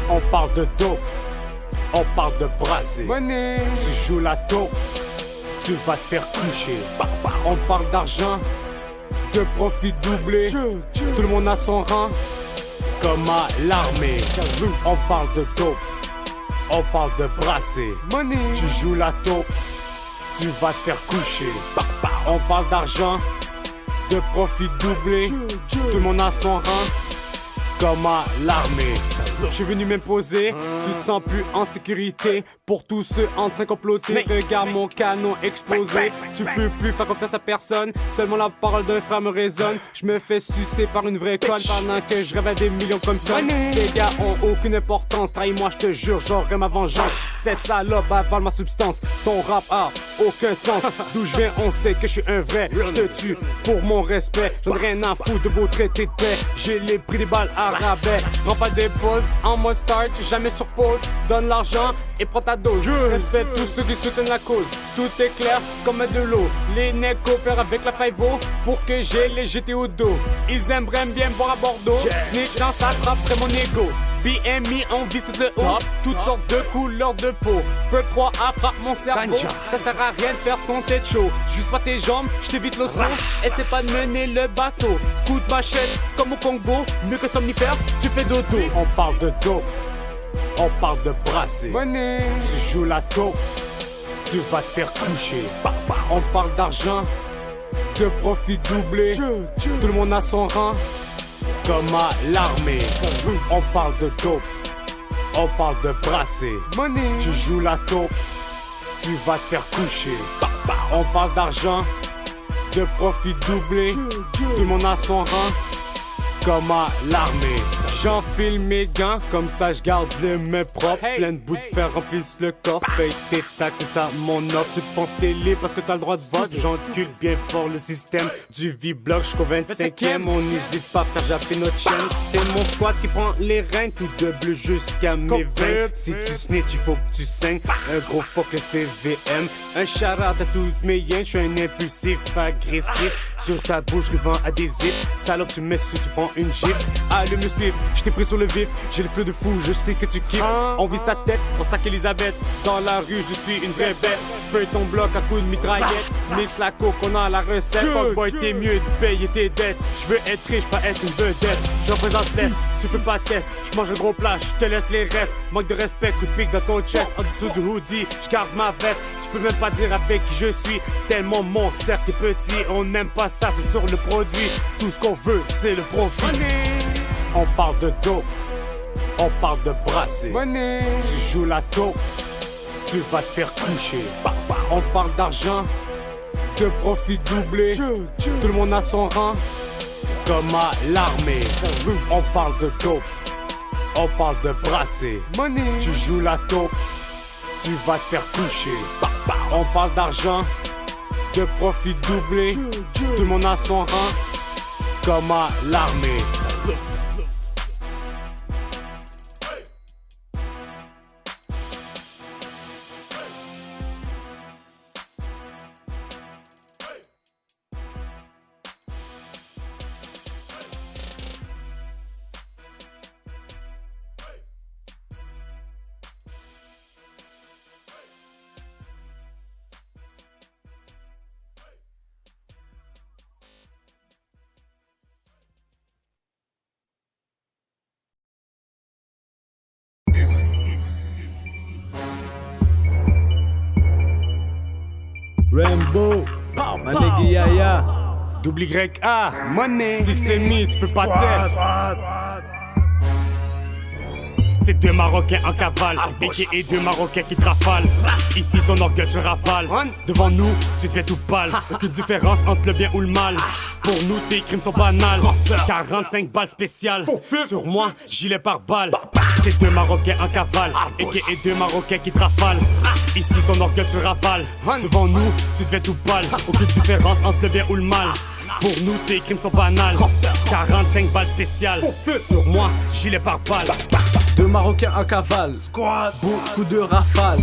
On parle de dope, on parle de brasser. Money. Tu joues la taupe, tu vas te faire coucher. On parle d'argent, de profit doublé. Tout le monde a son rang, comme à l'armée. On parle de dope, on parle de brasser. Money. Tu joues la taupe, tu vas te faire coucher. On parle d'argent, de profit doublé. Tout le monde a son rang, comme à l'armée. Je suis venu m'imposer, tu te sens plus en sécurité. Pour tous ceux en train de comploter, regarde mon canon explosé. Tu peux plus faire confiance à personne, seulement la parole d'un frère me résonne. Je me fais sucer par une vraie conne pendant que je rêve à des millions comme ça. Ces gars ont aucune importance, trahis-moi je te jure, j'aurai ma vengeance. Cette salope avale ma substance, ton rap a aucun sens. D'où je viens on sait que je suis un vrai, je te tue pour mon respect. J'en ai rien à foutre de vos traités de paix, j'ai les prix des balles à rabais. Prends pas des pauses, en mode start, jamais sur pause. Donne l'argent et prends ta dose. Je respecte tous ceux qui soutiennent la cause. Tout est clair comme de l'eau. Les necks coopèrent avec la 5-0 pour que j'ai les GT au dos. Ils aimeraient bien boire à Bordeaux. Snitch dans sa trappe après mon ego. BMI on vise tout le haut. Toutes sortes de couleurs de peau. Peu 3A frappe mon cerveau. Ça sert à rien de faire ton tête chaud. Juste pas tes jambes, je t'évite l'osmo. Essaie pas de mener le bateau. Coup de machette comme au Congo. Mieux que somnifère, tu fais dodo. On parle de dope, on parle de brasser. Money. Tu joues la taupe, tu vas te faire coucher. On parle d'argent, de profit doublé. Tout le monde a son rang, comme à l'armée. On parle de dope, on parle de brasser. Money. Tu joues la taupe, tu vas te faire coucher. On parle d'argent, de profit doublé. Tout le monde a son rang, comme à l'armée. J'enfile mes gants, comme ça je garde les mains propres. Plein de bouts de fer remplissent le corps. Paye tes taxes, c'est ça mon offre. Tu penses t'es libre parce que t'as le droit de vote. J'encule bien fort le système du V-Block jusqu'au 25e. On n'hésite pas à faire japper notre chaîne. C'est mon squad qui prend les rênes. Tout de bleu jusqu'à mes veines. Si tu snitch, il faut que tu saignes. Un gros fuck le SPVM. Un shout-out à toutes mes yens. J'suis un impulsif, agressif. Sur ta bouche, ruban adhésif. Salope, tu mets sous, tu prends une gifle. Allume le spiff, j't'ai pris sur le vif. J'ai le feu de fou, je sais que tu kiffes. On vise ta tête, on stack Elisabeth. Dans la rue, je suis une vraie bête. Spray ton bloc à coups de mitraillette. Mix la coke, on a la recette. Fuckboy, t'es mieux de payer tes dettes. J'veux être riche, pas être une vedette. Je représente l'Est, tu peux pas test. J'mange un gros plat, j'te laisse les restes. Manque de respect, coup de pique dans ton chest. En dessous du hoodie, j'garde ma veste. Tu peux même pas dire avec qui je suis. Tellement mon cercle est petit, on n'aime pas ça, c'est sur le produit. Tout ce qu'on veut, c'est le profit. On parle de dope, on parle de brasser. Money. Tu joues la taupe, tu vas te faire coucher. On parle d'argent, de profit doublé. Tout le monde a son rang, comme à l'armée. On parle de dope, on parle de brasser. Money. Tu joues la taupe, tu vas te faire coucher. On parle d'argent, de profit doublé. Tout le monde a son rang, comme à l'armée. Rainbow, ma nigga Yaya. Double YA, money. Six and me, tu peux pas test. C'est deux Marocains en cavale, et deux Marocains qui te rafalent. Ici ton orgueil tu rafales. Devant nous, tu te fais tout pâle. Aucune différence entre le bien ou le mal. Pour nous, tes crimes sont banals. 45 balles spéciales. Sur moi, gilet par balle. C'est deux Marocains en cavale, et deux Marocains qui te rafalent. Ici ton orgueil tu rafales. Devant nous, tu te fais tout pâle. Aucune différence entre le bien ou le mal. Pour nous, tes crimes sont banals. 45 balles spéciales. Sur moi, gilet par balle. Deux Marocains à cavale, beaucoup de rafales,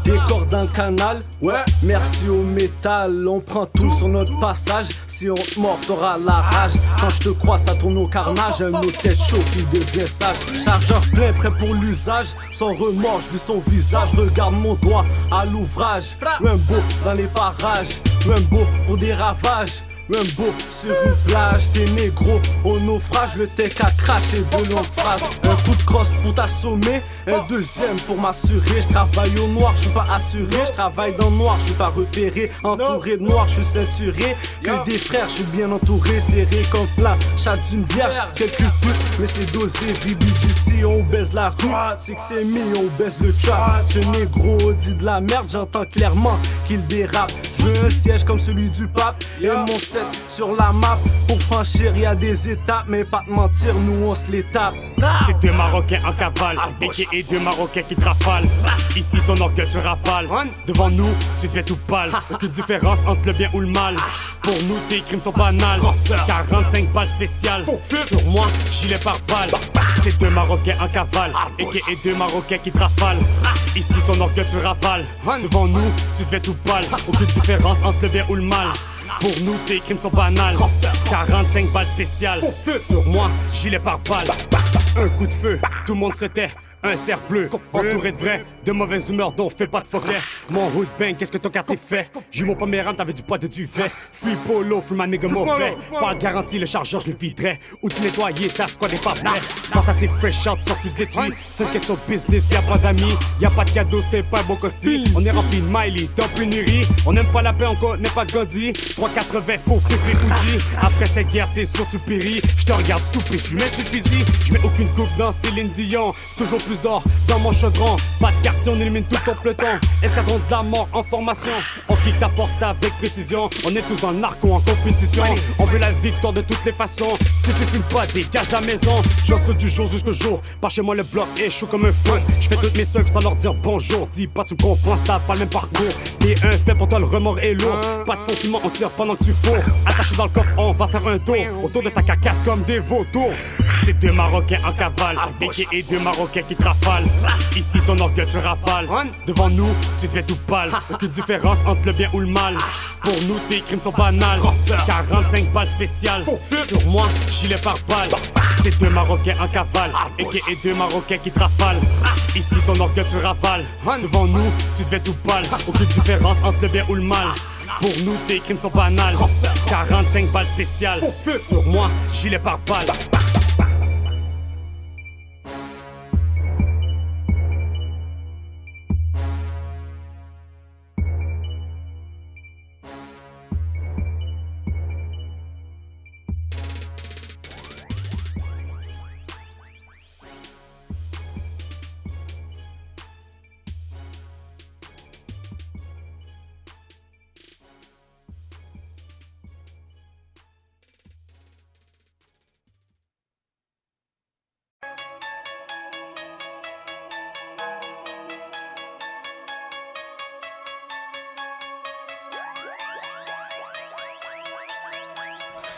des cordes dans le canal, ouais, merci au métal. On prend tout sur notre passage, si on te mord t'auras la rage. Quand je te crois ça tourne au carnage, un autre tête chaud qui devient sage. Chargeur plein prêt pour l'usage, sans remords je vis son visage. Regarde mon doigt à l'ouvrage, Rambo dans les parages, Rambo pour des ravages. Rambo sur une plage, t'es négro au naufrage, le tech a craché de longues phrases. Un coup de crosse pour t'assommer, un deuxième pour m'assurer. Je travaille au noir, je suis pas assuré, je travaille dans le noir, je suis pas repéré. Entouré de noir, je suis ceinturé. Que des frères, je suis bien entouré, serré comme plein, chat d'une vierge. Quelques putes, mais c'est dosé, VBGC, on baise la rue. C'est que c'est mis, on baise le trap. Ce négro dit de la merde, j'entends clairement qu'il dérape. Je veux un siège comme celui du pape et mon set sur la map. Pour franchir y'a des étapes, mais pas te mentir, nous on se les tape. C'est deux Marocains en cavale, et deux Marocains qui te rafalent. Ici ton orgueil tu rafales, devant nous tu te fais tout pâle. Aucune différence entre le bien ou le mal. Pour nous tes crimes sont banals. 45 balles spéciales, sur moi gilet par balle. C'est deux Marocains en cavale, et deux Marocains qui te rafalent. Ici ton orgueil tu rafales, devant nous tu te fais tout pâle. Aucune différence entre le bien ou le mal. Pour nous tes crimes sont banals. 45 balles spéciales, sur moi gilet par balle. Un coup de feu, tout le monde se tait. Un cerf bleu, entouré de vrais, de mauvaise humeur dont on fait pas de forêt. Mon hood bang, qu'est-ce que ton quartier fait? J'ai mon pomérane, t'avais du poids de duvet. Free polo, free ma nigga mauvais. Pas garantie, le chargeur je le viderais. Ou tu nettoyer, ta squad est pas prêt. Tentative fresh out, sortie de l'étui. C'est une question de business, y'a pas d'amis. Y'a pas de cadeau, c'était pas un bon costume. On est rempli de Miley, dans pénurie. On aime pas la paix, on connaît pas Goldie. 3,80, faux, free Uzi. Après cette guerre, c'est sûr tu péris. Je te regarde souper, je mets sur fusil. Je mets aucune coupe dans Céline Dion. Toujours plus d'or dans mon chaudron. Pas de quartier, on élimine tout ton peloton. Escadron de la mort en formation. On kick ta porte avec précision. On est tous dans le narco en compétition. On veut la victoire de toutes les façons. Si tu fumes pas, dégage la maison. J'en saute du jour jusqu'au jour. Par chez moi le bloc est chaud comme un feu. Je fais toutes mes seufs sans leur dire bonjour. Dis pas tu me comprends, t'as pas le même parcours. T'es un fait pour toi le remords est lourd. Pas de sentiment, on tire pendant que tu fous. Attaché dans le coffre, on va faire un tour. Autour de ta carcasse comme des vautours. C'est deux Marocains en cavale, et deux Marocains qui te rafalent. Ici ton orgueil tu rafales, devant nous tu te fais tout pâle. Aucune différence entre le bien ou le mal. Pour nous tes crimes sont banals. 45 balles spéciales, sur moi gilet par balle. C'est deux Marocains en cavale, et deux Marocains qui te rafalent. Ici ton orgueil tu rafales, devant nous tu te fais tout pâle. Aucune différence entre le bien ou le mal. Pour nous tes crimes sont banals. 45 balles spéciales, sur moi gilet par balle.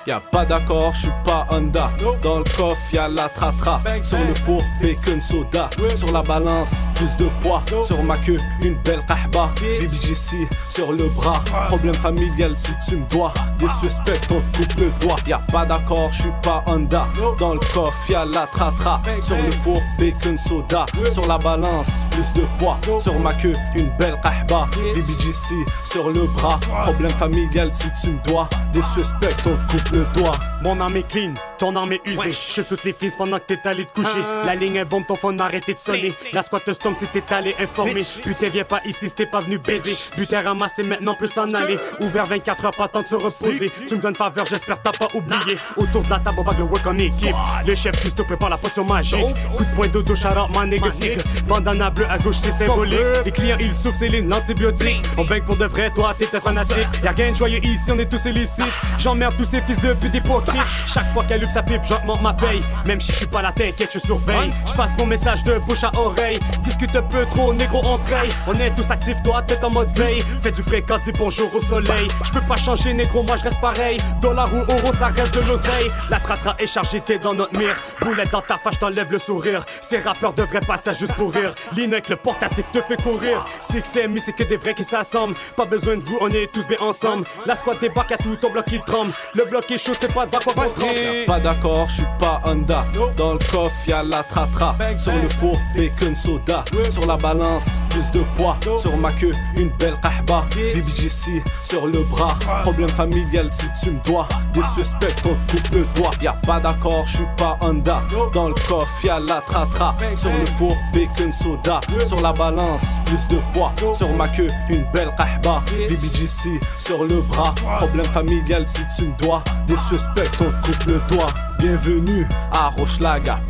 Y'a pas d'accord, j'suis pas Honda. Dans le coffre y'a la tratra. Sur le four, bacon soda. Sur la balance, plus de poids. Sur ma queue, une belle kahba. VBGC sur le bras. Problème familial si tu me dois. Des suspects, on te coupe le doigt. Y'a pas d'accord, j'suis pas Honda. Dans le coffre y'a la tratra. Sur le four, bacon soda. Sur la balance, plus de poids. Sur ma queue, une belle kahba. VBGC sur le bras. Problème familial si tu me dois. Des suspects, on te coupe le doigt. Mon arme est clean, ton arme est usée. Je toutes les fils pendant que t'es allé te coucher. La ligne est bombe, ton phone a arrêté de sonner. La squat te stomp si t'es allé informer. Putain viens pas ici si t'es pas venu baiser. Butin ramassé maintenant peut s'en aller. Ouvert 24 heures, pas temps de se reposer. Tu me donnes faveur, j'espère t'as pas oublié. Autour de la table on va le work en équipe. Le chef Christo prépare la potion magique. Coup de poing dodo, shout out my nigga sick. Bandana bleu à gauche c'est symbolique. Les clients ils souffrent c'est l'antibiotique. On bang pour de vrai, toi t'es fanatique. Y'a rien de joyeux ici, on est tous illicites. J'emmerde tous ces fils de pute hypocrites. Chaque fois qu'elle J'allume sa pipe, j'augmente ma paye. Même si je suis pas là, t'inquiète, je surveille. Je passe mon message de bouche à oreille. Discute un peu trop, négro, on traille. On est tous actifs, toi, tête en mode veille. Fais du fréquent, dis bonjour au soleil. Je peux pas changer, négro, moi je reste pareil. Dollar ou euro, ça reste de l'oseille. La tratra est chargée, t'es dans notre mire. Boulette dans ta face, t'enlève le sourire. Ces rappeurs devraient passer juste pour rire. Ligne avec le portatif te fait courir. Six mi, c'est que des vrais qui s'assemblent. Pas besoin de vous, on est tous bien ensemble. La squad débarque à tout ton bloc qui tremble. Le bloc est chaud, c'est pas dans quoi qu'on tremble. Pas d'accord, je suis pas Honda. Dans le coffre, y'a la tratra. Sur le four, bacon soda. Sur la balance, plus de poids. Sur ma queue, une belle kahba. VBGC sur le bras. Problème familial si tu me dois. Des suspects, on te coupe le doigt. Y'a pas d'accord, je suis pas Honda. Dans le coffre, y'a la tratra. Sur le four, bacon soda. Sur la balance, plus de poids. Sur ma queue, une belle kahba. VBGC sur le bras. Problème familial si tu me dois. Des suspects, on te coupe le doigt. Bienvenue à Rochlaga,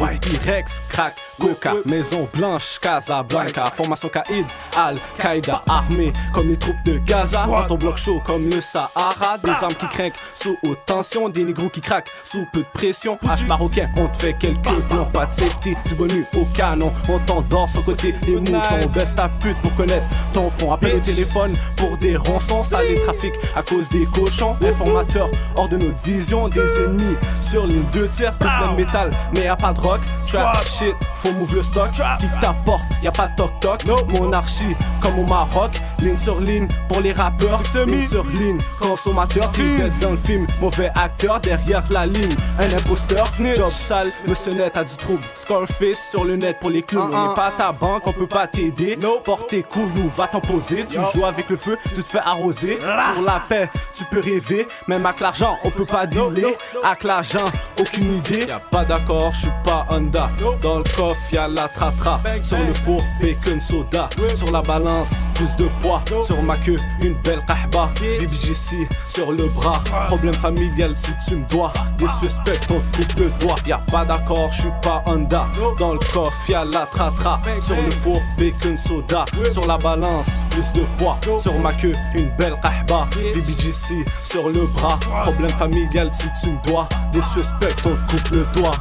Rex, crack, coca, Maison Blanche, Casablanca, formation Kaïd, Al-Qaïda, armée comme les troupes de Gaza. Dans ton bloc chaud comme le Sahara, des armes qui craignent sous haute tension, des négros qui craquent sous peu de pression. H marocain, on te fait quelques blancs, pas de safety, du bonus au canon, on t'endort sur côté des moutons, baisse ta pute pour connaître ton fond. Appelle au téléphone pour des rançons, ça les trafics à cause des cochons. Informateurs hors de notre vision, des ennemis sur les 2/3, tout plein de métal, mais y'a pas de rock. Trap shit, faut move le stock. Qui t'apporte, y'a pas de toc toc. Monarchie comme au Maroc, ligne sur ligne pour les rappeurs. Ligne sur ligne, consommateur. Fidèle dans le film, mauvais acteur derrière la ligne. Un imposteur, job sale, monsieur net a du trouble. Scarface sur le net pour les clowns. On n'est pas à ta banque, on peut pas t'aider. Porte tes couilles ou va t'en poser. Tu joues avec le feu, tu te fais arroser. Pour la paix, tu peux rêver. Même avec l'argent, on peut pas dealer. Avec l'argent, aucune idée. Y'a pas d'accord, je suis pas Honda. Dans le coffre, y'a la tratra. Sur le four, bacon soda. Sur la balance, plus de poids. Sur ma queue, une belle kahba. VBGC sur le bras. Problème familial si tu me dois. Des suspects, on te coupe le doigt. Y'a pas d'accord, je suis pas Honda. Dans le coffre, y'a la tratra. Sur le four, bacon soda. Sur la balance, plus de poids. Sur ma queue, une belle kahba. VBGC sur le bras. Problème familial si tu me dois. Des suspects, on te coupe le doigt.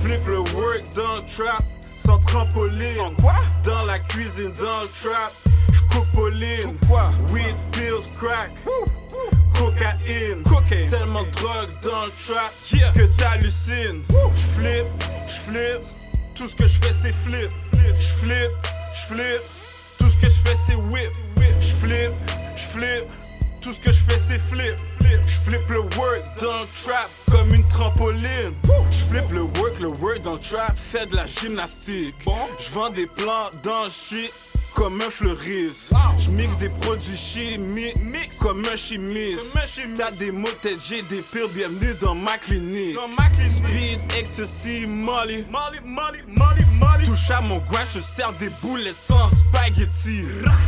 Flip le work dans le trap, sans trampoline. Sans quoi? Dans la cuisine, dans le trap, j'coupe Pauline. Quoi? Weed, pills, crack, cocaïne. Tellement de drogue dans le trap que t'hallucines. J'flip, tout ce que j'fais c'est flip. J'flip, tout ce que j'fais c'est whip. J'flip, tout ce que j'fais c'est flip. J'flip le work dans le trap comme une trampoline. J'flip le work dans le trap, fais de la gymnastique. J'vends des plantes dans le street comme un fleuriste. J'mixe des produits chimiques comme un chimiste. T'as des maux de tête, j'ai des pires, bienvenue dans ma clinique. Speed, ecstasy, molly. Touche à mon gouin, je sers des boulettes sans spaghetti.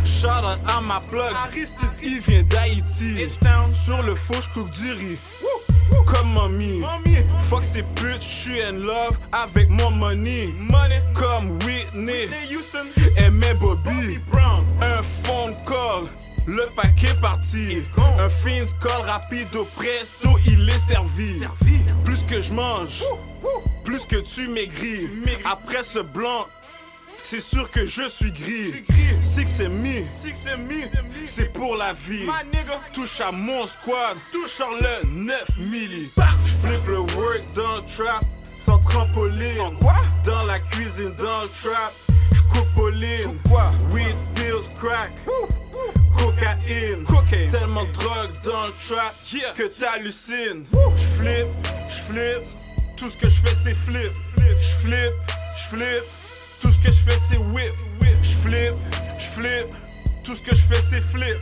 Shout out à ma plug, Aristide, il vient d'Haïti. Sur le faux, j'coupe du riz. Comme mamie, fuck ces putes, j'suis in love avec mon money. Comme Whitney Houston et mes Bobby Brown. Un phone call, le paquet parti. Un fin call rapide au presto, il est servi. Plus que je mange, plus que tu maigris. Après ce blanc, c'est sûr que je suis gris. Six et mi, c'est pour la vie. Touche à mon squad, touche sur le 9 milli. J'flip le work dans le trap, sans trampoline. Dans la cuisine, dans le trap, j'coupe Pauline. Weed, pills, crack, cocaïne, tellement de drogue dans le trap que t'hallucines. J'flip, tout ce que j'fais c'est flip. J'flip, tout ce que j'fais c'est whip. J'flip, tout ce que j'fais c'est flip.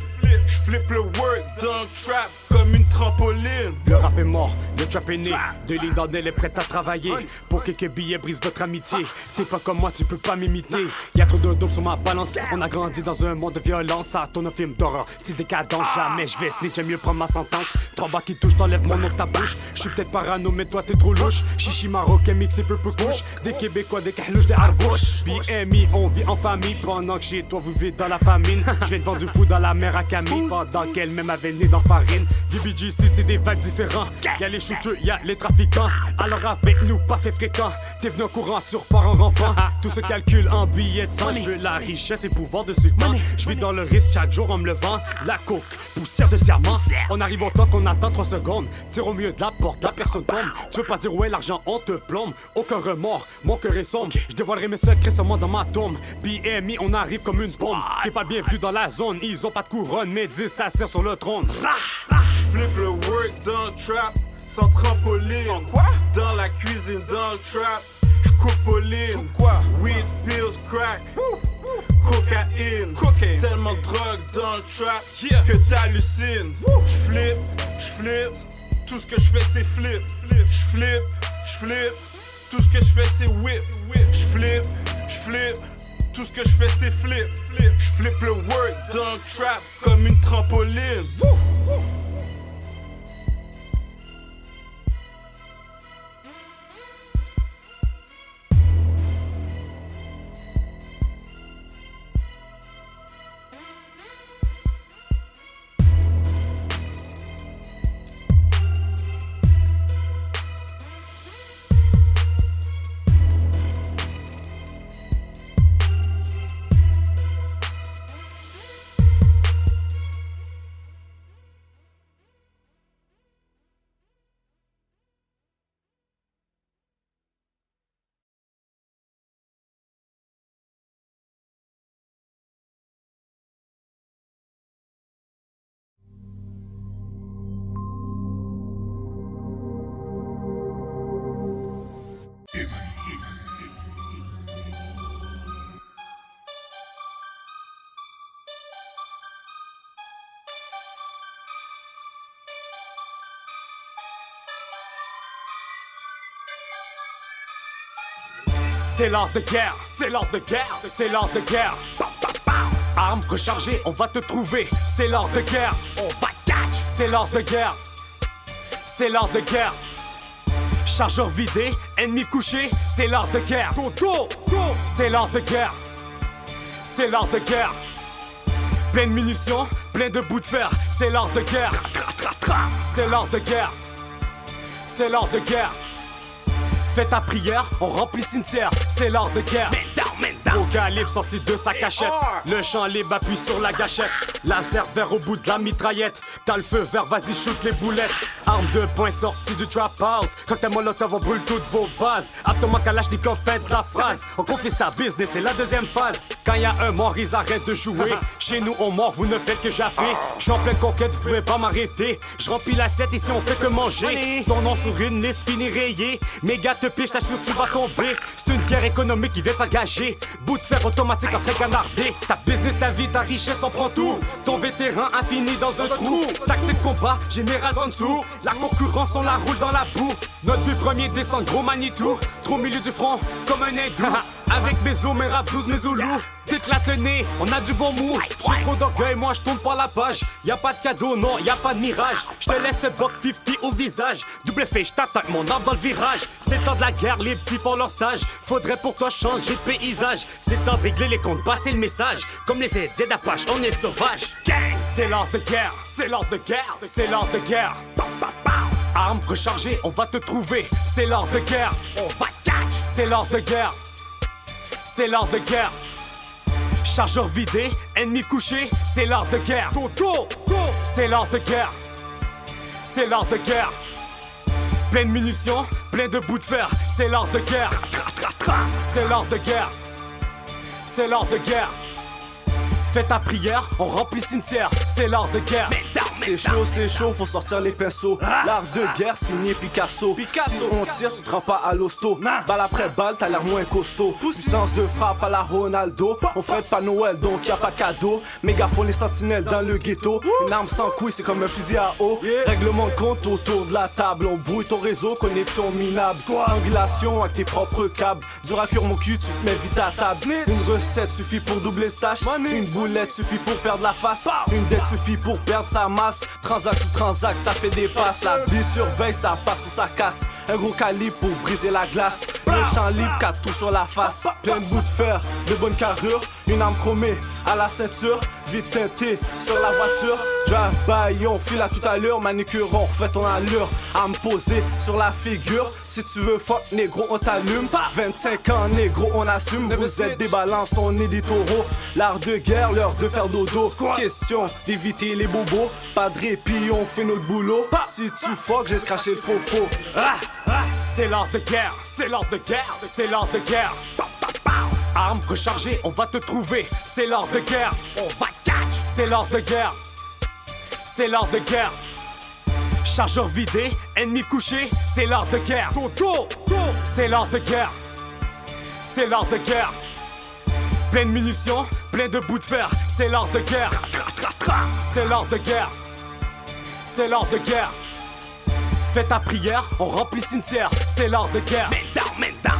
J'flip le work dans le trap comme une trampoline. Le rap est mort, le trap est né. De lignes dans elle est prête à travailler. Pour quelques billets brise votre amitié. T'es pas comme moi, tu peux pas m'imiter. Y'a trop de dope sur ma balance. On a grandi dans un monde de violence. Ça tourne un film d'horreur, c'est décadent. Jamais je vais snitch, j'aime mieux prendre ma sentence. 3 bas qui touchent, t'enlèves mon nom de ta bouche. J'suis peut-être parano, mais toi t'es trop louche. Chichi marocain mixé peu couche. Des Québécois, des kahlouches, des arbouches. BMI, on vit en famille. Pendant que chez toi vous vivez dans la famine. J'viens de vendre du fou dans la mer à Camille. Pendant qu'elle-même avait né dans farine. DBGC c'est des vagues différents. Y'a les shooters, y'a les trafiquants. Alors avec nous, pas fait fréquent. T'es venu au courant, tu repars en rampant. Tout se calcule en billets de sang. Je veux la richesse et pouvoir de sucre. Je vis dans le risque chaque jour en me levant. La coke, poussière de diamant. On arrive au temps qu'on attend 3 secondes. Tire au milieu de la porte, la personne tombe. Tu veux pas dire ouais l'argent, on te plombe. Aucun remords, mon cœur est sombre. Je dévoilerai mes secrets seulement dans ma tombe. BMI, on arrive comme une bombe. T'es pas bienvenu dans la zone. Ils ont pas de couronne, mais 10 s'assèrent sur le trône. J'flip le work dans le trap sans trampoline. Sans quoi? Dans la cuisine, dans le trap, j'coupe pauline. Quoi? Weed, pills, crack, cocaïne. Tellement de drogue dans le trap que t'hallucines. J'flip, tout ce que j'fais c'est flip. J'flip, tout ce que j'fais c'est whip. J'flip, tout ce que j'fais c'est flip. J'flip le work dans le trap comme une trampoline. C'est l'art de guerre, c'est l'art de guerre, c'est l'art de guerre. Armes rechargées, on va te trouver. C'est l'art de guerre, on va catch. C'est l'art de guerre, c'est l'art de guerre. Chargeur vidé, ennemi couché, c'est l'art de guerre. Go, go, go. C'est l'art de guerre, c'est l'art de guerre. Plein de munitions, plein de bouts de fer, c'est l'art de guerre. C'est l'art de guerre, c'est l'art de guerre. Fais ta prière, on remplit cimetière, c'est l'art de guerre. Au calibre sorti de sa cachette. Le champ libre appuie sur la gâchette. Laser vert au bout de la mitraillette. T'as le feu vert, vas-y shoot les boulettes. Arme de poing sortie du trap house. Cocktail molotov, on brûle toutes vos bases. Aptoma Kalachnikov, faites la phrase. On confie sa business, c'est la deuxième phase. Quand y a un mort, ils arrêtent de jouer. Chez nous on mord, vous ne faites que japper. J'suis en pleine conquête, vous pouvez pas m'arrêter. J'remplis l'assiette, ici on fait que manger. Ton nom sur une liste fini rayé. Mes gars te pichent, t'assure tu vas tomber. C'est une guerre économique qui vient de s'engager. Bout de fer automatique en train canardé. Ta business, ta vie, ta richesse, on prend tout. Ton vétéran a fini dans un trou. Tactique combat, général en dessous. La concurrence, on la roule dans la boue. Notre but premier descend gros Manitou. Trop au milieu du front, comme un hindou. Avec mes os, mes rapsous, mes zoulous. T'es la tenue, on a du bon mou. J'ai trop d'orgueil, moi je tourne pas la page. Y'a pas de cadeau, non, y'a pas de mirage. J'te laisse ce buck 50 au visage. Double fait, j't'attaque mon arme dans le virage. C'est temps de la guerre, les petits font leur stage. Faudrait pour toi changer de paysage. C'est temps de régler les comptes, passer le message. Comme les aides d'Apache, on est sauvage. C'est l'art de guerre, c'est l'art de guerre, c'est l'art de guerre. Armes rechargées, on va te trouver. C'est l'art de guerre, on va catch. C'est l'art de guerre, c'est l'art de guerre. Chargeur vidé, ennemi couché, c'est l'art de guerre. Go, go, go. C'est l'art de guerre, c'est l'art de guerre. Plein de munitions, plein de bouts de fer, c'est l'art de guerre. C'est l'art de guerre, c'est l'art de guerre. Fais ta prière, on remplit le cimetière, c'est l'art de guerre. C'est chaud, faut sortir les pinceaux. L'art de guerre signé Picasso. Si on tire, tu te rends pas à l'hosto. Balle après balle, t'as l'air moins costaud. Puissance de frappe à la Ronaldo. On fête pas Noël, donc y a pas cadeau. Mégaphone, les sentinelles dans le ghetto. Une arme sans couille, c'est comme un fusil à eau. Règlement de compte autour de la table. On brouille ton réseau, connexion minable. Angulation avec tes propres câbles. Dur à cuire mon cul, tu te mets vite à table. Une recette suffit pour doubler le stash. Une boulette suffit pour perdre la face. Une dette suffit pour perdre sa masse. Transac sous transac, ça fait des passes. La vie surveille, ça passe ou ça casse. Un gros calibre pour briser la glace. Le champ libre, 4 trous sur la face. Plein de bouts de fer, de bonne carrure. Une arme chromée à la ceinture. Vite teinté sur la voiture. Drive by, on file à toute allure. Manicure, on refait ton allure. À me poser sur la figure. Si tu veux fuck négro, on t'allume. 25 ans négro, on assume. Vous êtes des balances, on est des taureaux. L'art de guerre, l'heure de faire dodo. Question d'éviter les bobos. Pas de répit, on fait notre boulot. Si tu fuck, j'ai scratché le faux. C'est l'art de guerre, c'est l'art de guerre, c'est l'art de guerre. Arme rechargée, on va te trouver. C'est l'art de guerre, on va catch. C'est l'art de guerre, c'est l'art de guerre. Chargeur vidé, ennemi couché. C'est l'art de guerre. Go. C'est l'art de guerre, c'est l'art de guerre. Plein de munitions, plein de bouts de fer. C'est l'art de guerre. C'est l'art de guerre, c'est l'art de guerre. Fais ta prière, on remplit le cimetière. C'est l'art de guerre. Man down.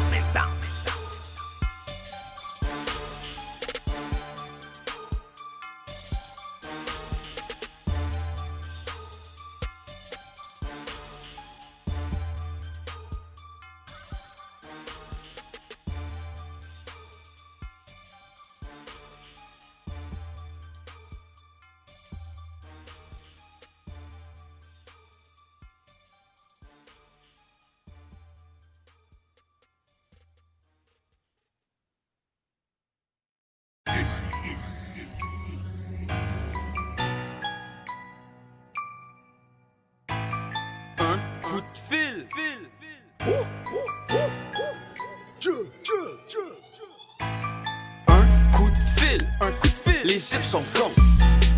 Un coup de fil, les zips sont cons.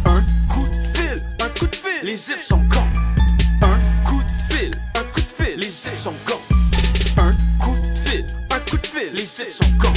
Un coup de fil, les zips sont cons. Un coup de fil, les zips sont cons. Un coup de fil, les zips sont cons.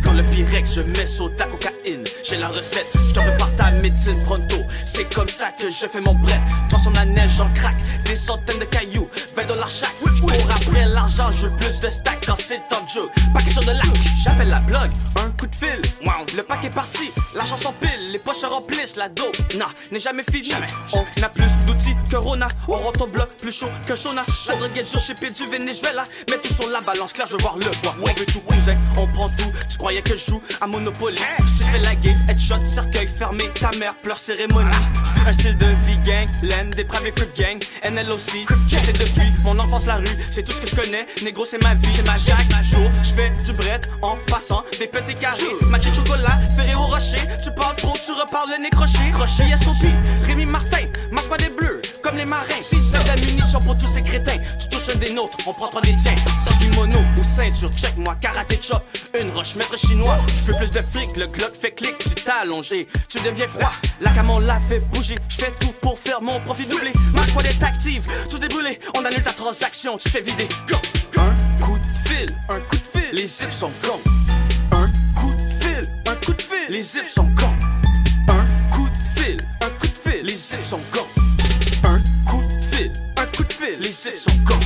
Quand le Pyrex, je mets saute à cocaïne. J'ai la recette, je te prépare ta médecine pronto. C'est comme ça que je fais mon bread. Transforme la neige en crack, des centaines de cailloux, $20 chaque. Pour après l'argent, je veux plus de stack quand c'est le temps de jeu. Pas question de lac, j'appelle la blog. Un coup de fil, wow. Le pack est parti, l'argent s'empile, les poches se remplissent, la dope, nah, n'est jamais fini. On a plus d'outils que Rona, on rentre au bloc plus chaud que Shona. La drogue est chez du Venezuela, mets tout sur la balance, clair, je veux voir le poids. On veut tout cousin, on prend tout, tu croyais que je joue à Monopoly. Tu fais la game, headshot, cercueil fermé, ta mère pleure cérémonie. J'suis un style de vie gang, laine, des braves et crip gang, NLOC. C'est depuis mon enfance la rue, c'est tout ce que je connais. Négro c'est ma vie, c'est ma chaque jour. J'fais du bread en passant des petits carrés. Match de chocolat, Ferrero Rocher. Tu parles trop, tu reparles le nez croché. Rocher SOP, Rémi Martin, ma squad est bleue comme les marins. C'est de la munition pour tous ces crétins. Tu touches un des nôtres, on prend trois des tiens. Sans kimono ou ceinture, check moi, karaté chop. Une roche, maître chinois. J'fais plus de fric, le Glock fait clic. Tu t'allonges et tu deviens froid. La cam on l'a fait bouger. J'fais tout pour faire mon profit doublé. Ma squad est active, tous déboulés. On annule ta transaction, tu te fais vider. Go. Un coup de fil, les zips sont cons. Un coup de fil, les zips sont cons. Un coup de fil, les zips sont cons. Un coup de fil, les zips sont cons.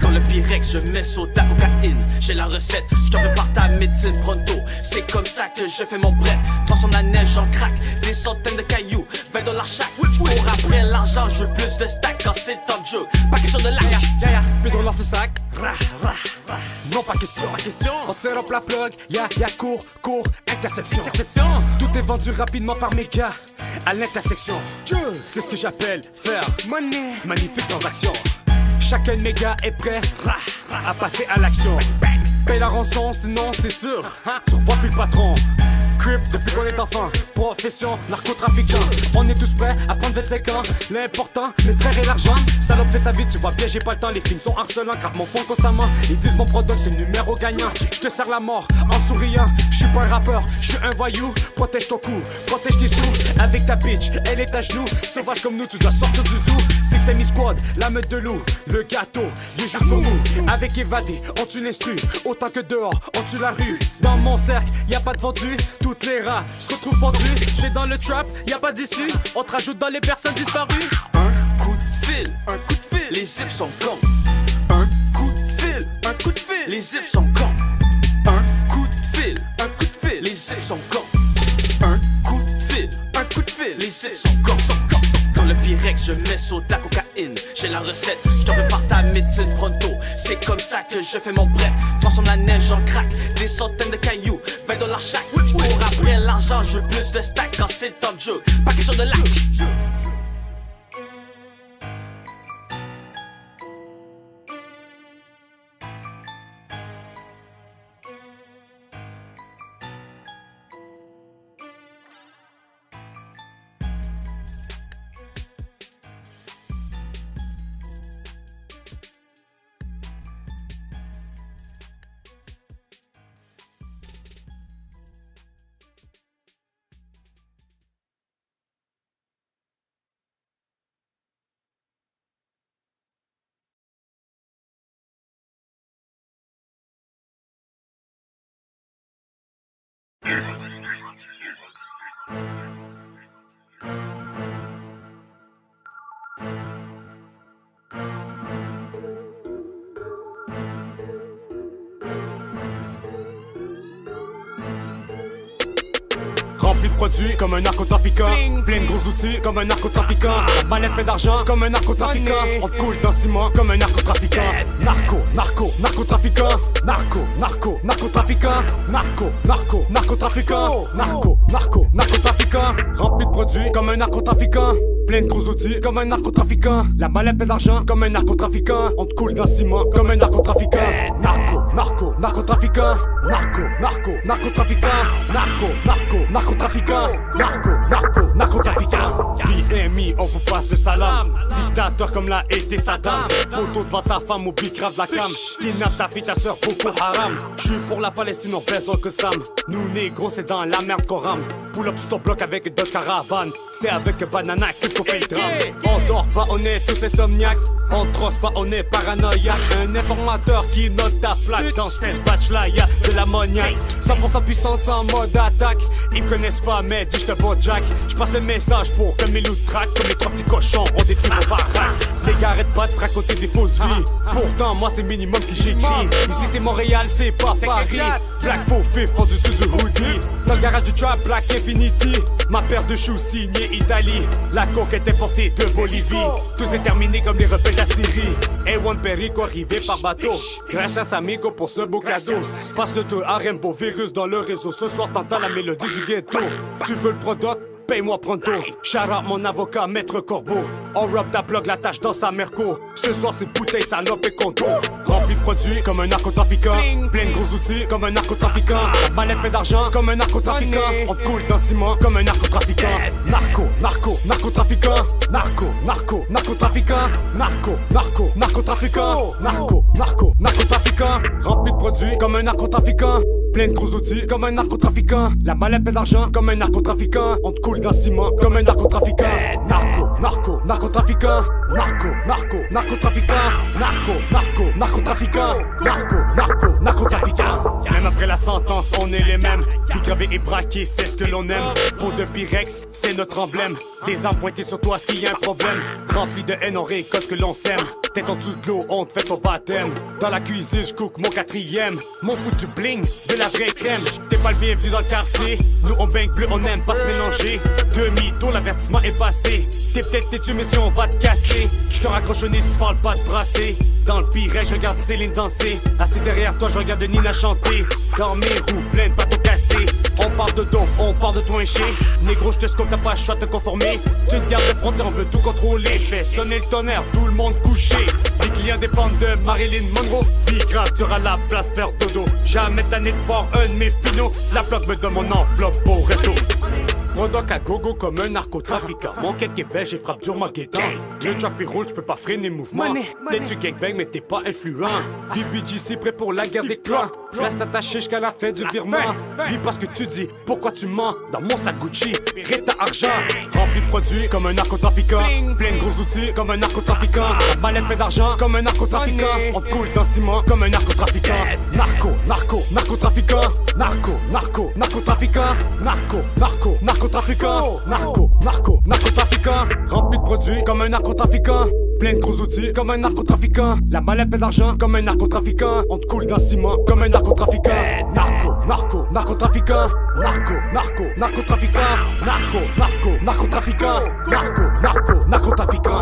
Quand le Pyrex, je mets saute à cocaïne. J'ai la recette, je te prépare ta médecine pronto. C'est comme ça que je fais mon bread. Transforme la neige en crack, des centaines de cailloux, $20 chaque. Pour après l'argent, je veux plus de stack quand c'est le temps de jeu. Pas question de lac, Puis on lance le sac. Non, pas question. On set up la plug, y'a cours, interception. Tout est vendu rapidement par mes gars à l'intersection. C'est ce que j'appelle faire money. Magnifique transaction. Chacun de mes gars est prêt à passer à l'action. Paye la rançon, sinon c'est sûr, tu revois plus le patron. crip depuis qu'on est enfant. Profession, narcotrafiquant. On est tous prêts à prendre 25 ans. L'important, les frères et l'argent. Salope fait sa vie, tu vois bien, j'ai pas le temps. Les films sont harcelants, gratte mon fond constamment. Ils disent mon produit, c'est le numéro gagnant. Je te sers la mort en souriant. Je suis pas un rappeur, je suis un voyou. Protège ton cou, protège tes sous. Avec ta bitch, elle est à genoux. Sauvage comme nous, tu dois sortir du zoo. Six Semi Squad, la meute de loup. Le gâteau, il est juste pour nous. Avec évadé, on tue l'instru. Autant que dehors, on tue la rue. Dans mon cercle, y a pas de vendu. Toutes les rats se retrouvent pendus. J'ai dans le trap, y a pas d'issue. On te rajoute dans les personnes disparues. Un coup de fil, les zips sont cons. Un coup de fil, les zips sont cons. Un coup de fil, les zips sont cons. Un coup de fil, les zips sont cons. Dans le Pyrex, je mets sur de la cocaïne. J'ai la recette, je te prépare ta médecine pronto. C'est comme ça que je fais mon bref. Transforme la neige en crack, des centaines de cailloux, $20 chaque. J'cours après l'argent, je veux plus de stack quand c'est le temps de jeu. Pas question de lac. Rempli de produits comme un narcotrafiquant. Plein de gros outils comme un narcotrafiquant. Manette plein d'argent comme un narcotrafiquant. On te coule dans le ciment comme un narcotrafiquant. Narcotrafiquant. Narcotrafiquant. Narcotrafiquant. Rempli de produits comme un narcotrafiquant. Plein de gros outils comme un narcotrafiquant. La mallette plein d'argent comme un narcotrafiquant. On te coule dans le ciment comme un narcotrafiquant. Narcotrafiquant. Narcotrafiquant. BMI, on vous passe le salam. Dictateur comme l'a été Saddam. Photo devant ta femme ou bicrave de la cam. Kidnappe ta fille, ta soeur, Boko Haram. J'suis pour la Palestine, on baise que Sam. Nous négros, c'est dans la merde qu'on rame. Pull up sur ton bloc avec une Dodge Caravan. C'est avec Banana qu'on fait le drame. On dort pas, on est tous insomniaques. On trosse pas, on est paranoïaque. Un informateur qui note ta plaque. Dans cette batch là, y'a de l'ammoniac. 100% puissance en mode attaque. Ils me connaissent pas, mais dis j'te bats Jack. J'passe le message pour que mes loups traquent. Comme les trois petits cochons, on détruit nos baraques. Les gars arrêtent pas de se raconter des fausses vies. Pourtant, moi c'est minimum que j'écris. Ici c'est Montréal, c'est pas Paris. Black faux fif, en dessous du hoodie. Dans le garage du trap, Black Infinity. Ma paire de choux signée Italie. La coque est importée de Bolivie. Tout est terminé comme les rebelles d'Assyrie. A1 Perico arrivé par bateau. Gracias amigo pour ce beau cadeau. Passe le tour à Rainbow, virus dans le réseau. Ce soir t'entends la mélodie du ghetto. Tu veux le produit? Paye-moi pronto. Shout out mon avocat, maître Corbeau. On rob ta plug, la tâche dans sa merco. Ce soir c'est bouteille, salope et conto. Rempli de produits comme un narcotrafiquant. Plein de gros outils comme un narcotrafiquant. Mallette plein d'argent comme un narcotrafiquant. On te coule dans le ciment comme un narcotrafiquant. Narcotrafiquant. Narcotrafiquant. Rempli de produits comme un narcotrafiquant. Plein de gros outils comme un narcotrafiquant. La mallette plein d'argent comme un narcotrafiquant. On te coule dans le ciment comme un narcotrafiquant. Narcotrafiquant. Même après la sentence, on est les mêmes. Bicravé et braqué, c'est ce que l'on aime. Peau de Pyrex, c'est notre emblème. Des armes pointées sur toi, est-ce qu'il y a un problème? Rempli de haine, on récolte ce que l'on sème. Tête en dessous de l'eau, on te fait ton baptême. Dans la cuisine, je cook mon 4e. Mon foutu bling, de la vraie crème. T'es pas le bienvenu dans le quartier. Nous on baigne bleu, on aime pas se mélanger. Demi-tour, l'avertissement est passé. T'es peut-être têtu, mais si on va te casser. Je te raccroche au nez si tu parles pas de brasser. Dans le pire, je regarde Céline danser. Assis derrière toi, je regarde Nina chanter. Dans mes roues pleines de bateaux cassés. On parle de dope, on parle de toi un chien. Négro, je te scope, t'as pas le choix de te conformer. Tu une garde de frontière, on veut tout contrôler. Fais sonner le tonnerre, tout le monde couché. rien dépend de Marilyn Monroe. Vie grave, tu auras la place faire dodo. Jamais tanné de voir un de mes finaux. La bloc me donne mon enveloppe au resto. Rodoc à gogo comme un narcotrafiquant. Mon quête est belge et frappe durement guettant. Le trap il roule, j'peux pas freiner le mouvement. T'es tu gangbang mais t'es pas influent. VBGC prêt pour la guerre des clans. Tu restes attaché jusqu'à la fin du virement. Tu vis parce que tu dis, pourquoi tu mens? Dans mon sac Gucci, rita argent. Rempli de produits comme un narcotrafiquant. Plein de gros outils comme un narcotrafiquant. Mallette plein d'argent comme un narcotrafiquant. On te coule dans le ciment comme un narcotrafiquant. Narcotrafiquant. Narcotrafiquant. Narcotrafiquant. Rempli de produits comme un narcotrafiquant. Plein de gros outils comme un narcotrafiquant. La mallette plein d'argent comme un narcotrafiquant. On te coule dans le ciment comme un narcotrafiquant. Narcotrafiquant. Narcotrafiquant. Narcotrafiquant.